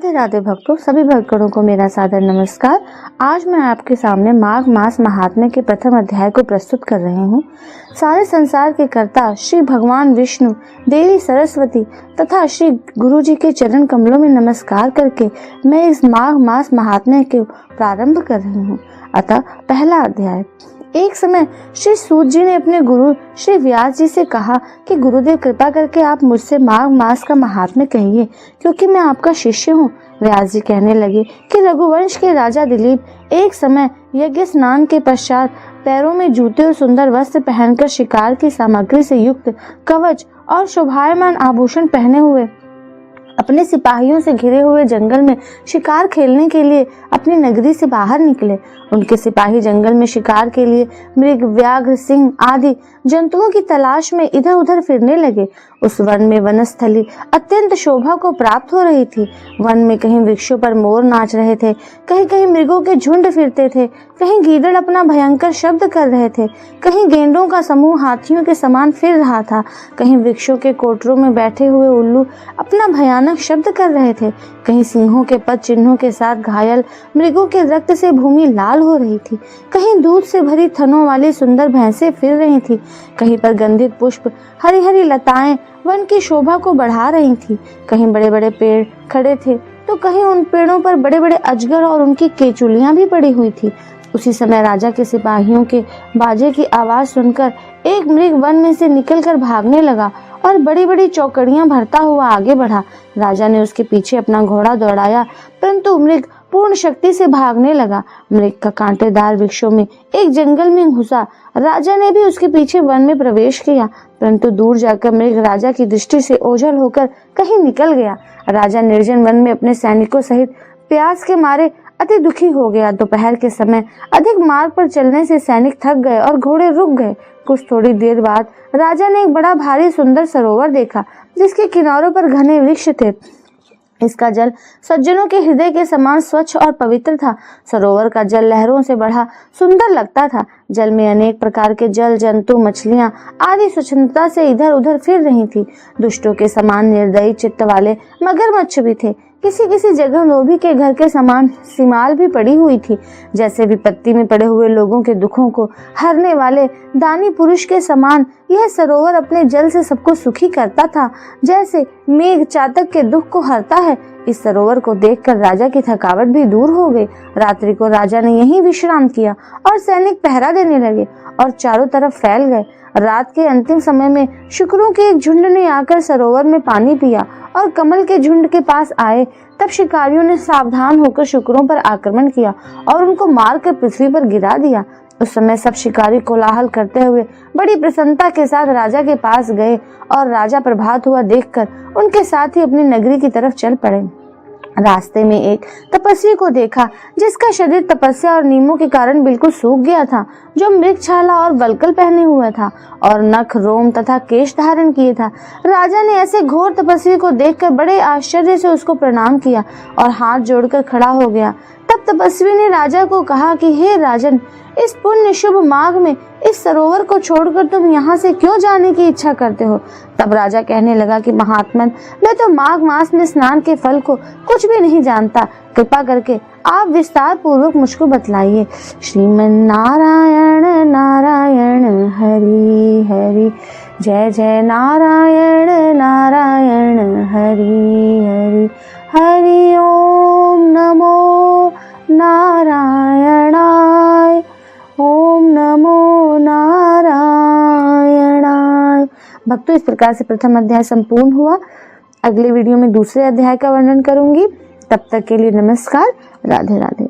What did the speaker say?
राधे राधे भक्तों, सभी भक्तगणों को मेरा सादर नमस्कार। आज मैं आपके सामने माघ मास महात्म्य के प्रथम अध्याय को प्रस्तुत कर रही हूँ। सारे संसार के कर्ता श्री भगवान विष्णु, देवी सरस्वती तथा श्री गुरु जी के चरण कमलों में नमस्कार करके मैं इस माघ मास महात्म्य को प्रारंभ कर रही हूँ। अतः पहला अध्याय। एक समय श्री सूत जी ने अपने गुरु श्री व्यास जी से कहा कि गुरुदेव, कृपा करके आप मुझसे माघ मास का महात्म्य कहिए, क्योंकि मैं आपका शिष्य हूँ। व्यास जी कहने लगे कि रघुवंश के राजा दिलीप एक समय यज्ञ स्नान के पश्चात पैरों में जूते और सुंदर वस्त्र पहनकर शिकार की सामग्री से युक्त कवच और शोभायमान आभूषण पहने हुए अपने सिपाहियों से घिरे हुए जंगल में शिकार खेलने के लिए अपनी नगरी से बाहर निकले। उनके सिपाही जंगल में शिकार के लिए मृग, व्याघ्र, सिंह आदि जंतुओं की तलाश में इधर उधर फिरने लगे। उस वन में वनस्थली अत्यंत शोभा को प्राप्त हो रही थी। वन में कहीं वृक्षों पर मोर नाच रहे थे, कहीं कहीं मृगों के झुंड फिरते थे, कहीं गीदड़ अपना भयंकर शब्द कर रहे थे, कहीं गेंडों का समूह हाथियों के समान फिर रहा था, कहीं वृक्षों के कोटरों में बैठे हुए उल्लू अपना भयानक शब्द कर रहे थे, कहीं सिंहों के पद चिन्हों के साथ घायल मृगों के रक्त से भूमि लाल हो रही थी, कहीं दूध से भरी थनों वाली सुंदर भैंसें फिर रही थी, कहीं पर गंधित पुष्प, हरी हरी लताएं वन की शोभा को बढ़ा रही थी, कहीं बड़े बड़े पेड़ खड़े थे तो कहीं उन पेड़ों पर बड़े बड़े अजगर और उनकी केचुलियां भी पड़ी हुई थी। उसी समय राजा के सिपाहियों के बाजे की आवाज सुनकर एक मृग वन में से निकलकर भागने लगा और बड़ी बड़ी चौकड़ियां भरता हुआ आगे बढ़ा। राजा ने उसके पीछे अपना घोड़ा दौड़ाया, परंतु मृग पूर्ण शक्ति से भागने लगा। मृग का कांटेदार वृक्षों में एक जंगल में घुसा। राजा ने भी उसके पीछे वन में प्रवेश किया, परंतु दूर जाकर मृग राजा की दृष्टि से ओझल होकर कहीं निकल गया। राजा निर्जन वन में अपने सैनिकों सहित प्यास के मारे अति दुखी हो गया। दोपहर के समय अधिक मार्ग पर चलने से सैनिक थक गए और घोड़े रुक गए। कुछ थोड़ी देर बाद राजा ने एक बड़ा भारी सुंदर सरोवर देखा, जिसके किनारों पर घने वृक्ष थे। इसका जल सज्जनों के हृदय के समान स्वच्छ और पवित्र था। सरोवर का जल लहरों से बढ़ा सुंदर लगता था। जल में अनेक प्रकार के जल जंतु, मछलियां आदि स्वच्छंदता से इधर उधर फिर रही थी। दुष्टों के समान निर्दयी चित्त वाले मगरमच्छ भी थे। किसी किसी जगह लोभी के घर के समान सीमाल भी पड़ी हुई थी। जैसे विपत्ति में पड़े हुए लोगों के दुखों को हरने वाले दानी पुरुष के समान यह सरोवर अपने जल से सबको सुखी करता था, जैसे मेघ चातक के दुख को हरता है। इस सरोवर को देखकर राजा की थकावट भी दूर हो गई। रात्रि को राजा ने यहीं विश्राम किया और सैनिक पहरा देने लगे और चारों तरफ फैल गए। रात के अंतिम समय में शुक्रों के एक झुंड ने आकर सरोवर में पानी पिया और कमल के झुंड के पास आए। तब शिकारियों ने सावधान होकर शुक्रों पर आक्रमण किया और उनको मारकर पृथ्वी पर गिरा दिया। उस समय सब शिकारी कोलाहल करते हुए बड़ी प्रसन्नता के साथ राजा के पास गए और राजा प्रभात हुआ देखकर उनके साथ ही अपनी नगरी की तरफ चल पड़े। रास्ते में एक तपस्वी को देखा, जिसका शरीर तपस्या और नियमों के कारण बिल्कुल सूख गया था, जो मृगछाला और वल्कल पहने हुए था और नख, रोम तथा केश धारण किए था। राजा ने ऐसे घोर तपस्वी को देखकर बड़े आश्चर्य से उसको प्रणाम किया और हाथ जोड़कर खड़ा हो गया। तब तपस्वी ने राजा को कहा कि हे राजन, इस पुण्य शुभ माघ में इस सरोवर को छोड़कर तुम यहाँ से क्यों जाने की इच्छा करते हो? तब राजा कहने लगा कि महात्मन, मैं तो माघ मास में स्नान के फल को कुछ भी नहीं जानता। कृपा करके आप विस्तार पूर्वक मुझको बतलाइए। श्रीमन नारायण नारायण हरि हरि, जय जय नारायण नारायण हरि हरि, हरि ओम नमो नारायणाय, ओम नमो नारायणाय। भक्तों, इस प्रकार से प्रथम अध्याय संपूर्ण हुआ। अगले वीडियो में दूसरे अध्याय का वर्णन करूंगी। तब तक के लिए नमस्कार। राधे राधे।